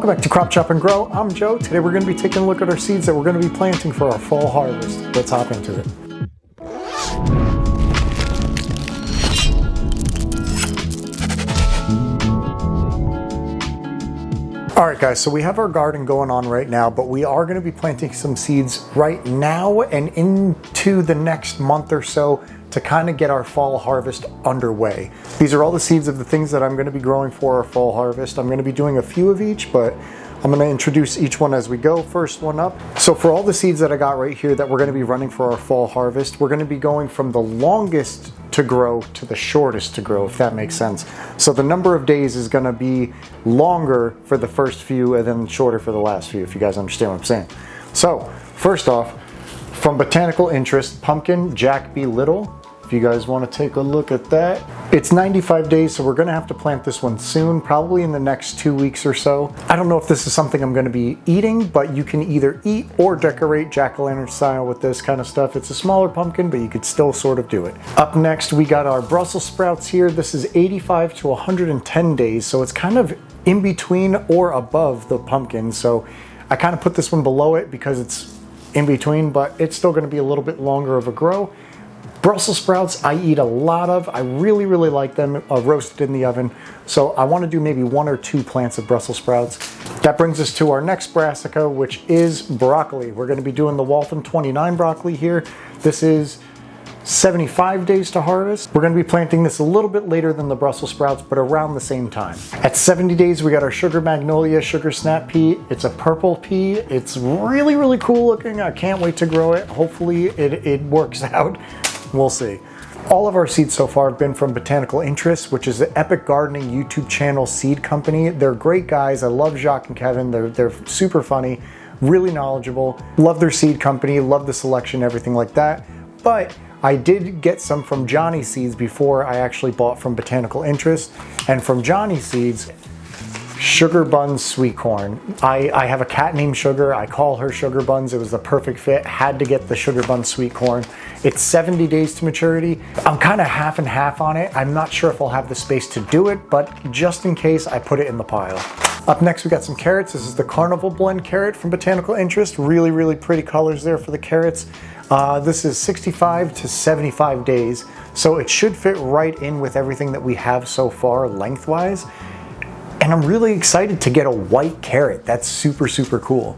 Welcome back to Crop Chop and Grow. I'm Joe. Today we're going to be taking a look at our seeds that we're going to be planting for our fall harvest. Let's hop into it. Alright guys, so we have our garden going on right now, but we are going to be planting some seeds right now and into the next month or so to kind of get our fall harvest underway. These are all the seeds of the things that I'm going to be growing for our fall harvest. I'm going to be doing a few of each, but I'm going to introduce each one as we go. First one up. So for all the seeds that I got right here that we're going to be running for our fall harvest, we're going to be going from the longest to grow to the shortest to grow, if that makes sense. So the number of days is going to be longer for the first few and then shorter for the last few, if you guys understand what I'm saying. So first off, from Botanical Interest, Pumpkin Jack B. Little. If you guys want to take a look at that. It's 95 days, so we're going to have to plant this one soon, probably in the next 2 weeks or so. I don't know if this is something I'm going to be eating, but you can either eat or decorate jack-o'-lantern style with this kind of stuff. It's a smaller pumpkin, but you could still sort of do it. Up next, we got our Brussels sprouts here. This is 85 to 110 days, so it's kind of in between or above the pumpkin. So I kind of put this one below it because it's in between, but it's still going to be a little bit longer of a grow. Brussels sprouts I eat a lot of. I really like them roasted in the oven. So I want to do maybe 1 or 2 plants of Brussels sprouts. That brings us to our next brassica, which is broccoli. We're going to be doing the Waltham 29 broccoli here. This is 75 days to harvest. We're going to be planting this a little bit later than the Brussels sprouts, but around the same time. At 70 days, we got our sugar magnolia, sugar snap pea. It's a purple pea. It's really cool looking. I can't wait to grow it. Hopefully it works out. We'll see. All of our seeds so far have been from Botanical Interest, which is the Epic Gardening YouTube channel seed company. They're great guys. I love Jacques and Kevin. They're super funny, really knowledgeable. Love their seed company, love the selection, everything like that. But I did get some from Johnny Seeds before I actually bought from Botanical Interest. And from Johnny Seeds, Sugar Buns sweet corn. I have a cat named Sugar. I call her Sugar Buns. It was the perfect fit. Had to get the Sugar Buns sweet corn. It's 70 days to maturity. I'm kind of half and half on it. I'm not sure if I'll have the space to do it, but just in case, I put it in the pile. Up next, we got some carrots. This is the Carnival Blend carrot from Botanical Interest. Really pretty colors there for the carrots. This is 65 to 75 days, so it should fit right in with everything that we have so far lengthwise. And I'm really excited to get a white carrot. That's super cool.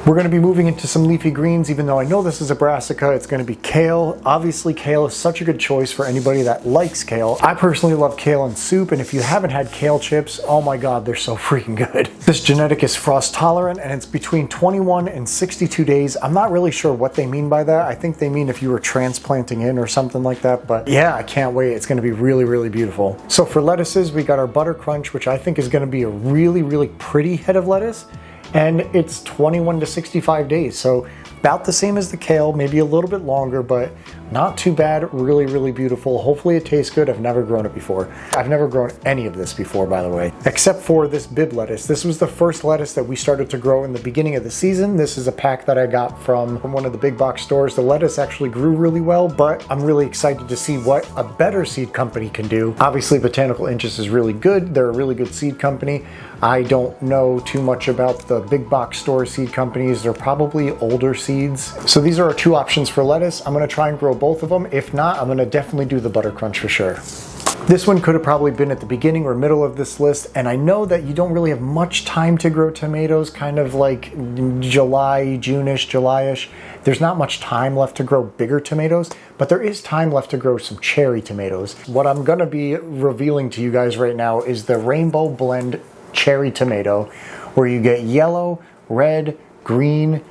We're going to be moving into some leafy greens. Even though I know this is a brassica, it's going to be kale. Obviously, kale is such a good choice for anybody that likes kale. I personally love kale in soup, and if you haven't had kale chips, oh my god, they're so freaking good. This genetic is frost tolerant, and it's between 21 and 62 days. I'm not really sure what they mean by that. I think they mean if you were transplanting in or something like that, but yeah, I can't wait. It's going to be really beautiful. So for lettuces, we got our Butter Crunch, which I think is going to be a really pretty head of lettuce. And it's 21 to 65 days, so about the same as the kale, maybe a little bit longer, but not too bad. Really beautiful. Hopefully it tastes good. I've never grown it before. I've never grown any of this before, by the way, except for this bib lettuce. This was the first lettuce that we started to grow in the beginning of the season. This is a pack that I got from one of the big box stores. The lettuce actually grew really well, but I'm really excited to see what a better seed company can do. Obviously, Botanical Interest is really good. They're a really good seed company. I don't know too much about the big box store seed companies. They're probably older seeds. So these are our 2 options for lettuce. I'm going to try and grow both of them. If not, I'm going to definitely do the Butter Crunch for sure. This one could have probably been at the beginning or middle of this list, and I know that you don't really have much time to grow tomatoes, kind of like July, June-ish, July-ish. There's not much time left to grow bigger tomatoes, but there is time left to grow some cherry tomatoes. What I'm going to be revealing to you guys right now is the Rainbow Blend cherry tomato, where you get yellow, red, green,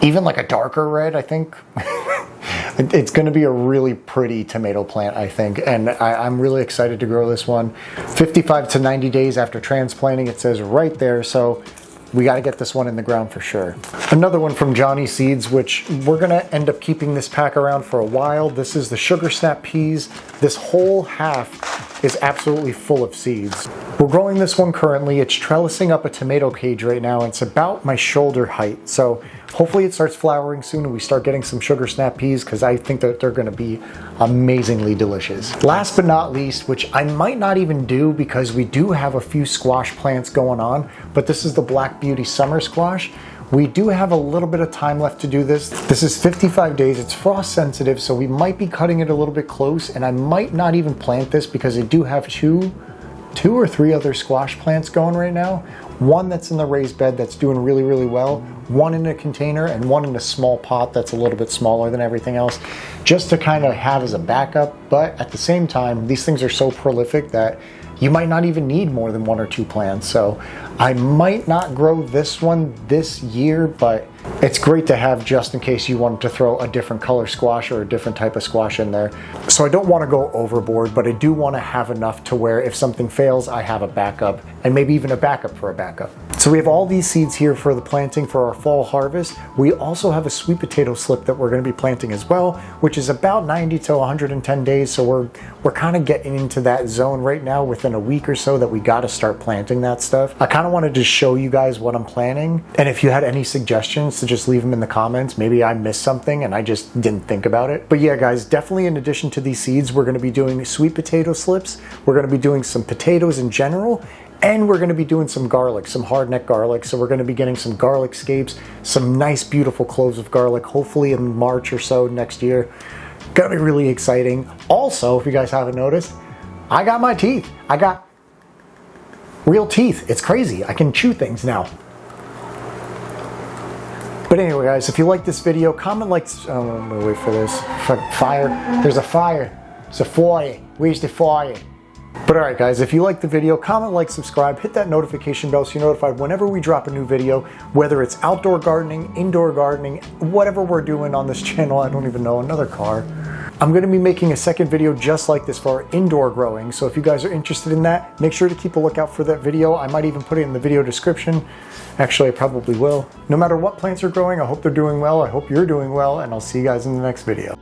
even like a darker red, I think. It's going to be a really pretty tomato plant, I think, and I'm really excited to grow this one. 55 to 90 days after transplanting, it says right there, so we got to get this one in the ground for sure. Another one from Johnny Seeds, which we're going to end up keeping this pack around for a while. This is the Sugar Snap Peas. This whole half is absolutely full of seeds. We're growing this one currently. It's trellising up a tomato cage right now. And it's about my shoulder height. So hopefully it starts flowering soon and we start getting some sugar snap peas, because I think that they're gonna be amazingly delicious. Last but not least, which I might not even do because we do have a few squash plants going on, but this is the Black Beauty Summer Squash. We do have a little bit of time left to do this. This is 55 days, it's frost sensitive, so we might be cutting it a little bit close, and I might not even plant this because I do have two or three other squash plants going right now. One that's in the raised bed that's doing really, really well, one in a container, and one in a small pot that's a little bit smaller than everything else, just to kind of have as a backup. But at the same time, these things are so prolific that you might not even need more than 1 or 2 plants. So I might not grow this one this year, but it's great to have just in case you wanted to throw a different color squash or a different type of squash in there. So I don't want to go overboard, but I do want to have enough to where if something fails, I have a backup, and maybe even a backup for a backup. So we have all these seeds here for the planting for our fall harvest. We also have a sweet potato slip that we're going to be planting as well, which is about 90 to 110 days. So we're kind of getting into that zone right now, within a week or so, that we got to start planting that stuff. I kind of wanted to show you guys what I'm planning, and if you had any suggestions, to just leave them in the comments. Maybe I missed something and I just didn't think about it. But yeah, guys, definitely in addition to these seeds, we're going to be doing sweet potato slips. We're going to be doing some potatoes in general, and we're going to be doing some garlic, some hardneck garlic. So we're going to be getting some garlic scapes, some nice beautiful cloves of garlic, hopefully in March or so next year. Gonna be really exciting. Also, if you guys haven't noticed, I got my teeth. I got real teeth. It's crazy. I can chew things now. But anyway, guys, if you like this video, comment, like, oh, I'm gonna wait for this. Fire. There's a fire. It's a fire. Where's the fire? But alright, guys, if you like the video, comment, like, subscribe, hit that notification bell so you're notified whenever we drop a new video, whether it's outdoor gardening, indoor gardening, whatever we're doing on this channel. I don't even know. Another car. I'm going to be making a second video just like this for our indoor growing, so if you guys are interested in that, make sure to keep a lookout for that video. I might even put it in the video description. Actually, I probably will. No matter what plants are growing, I hope they're doing well. I hope you're doing well, and I'll see you guys in the next video.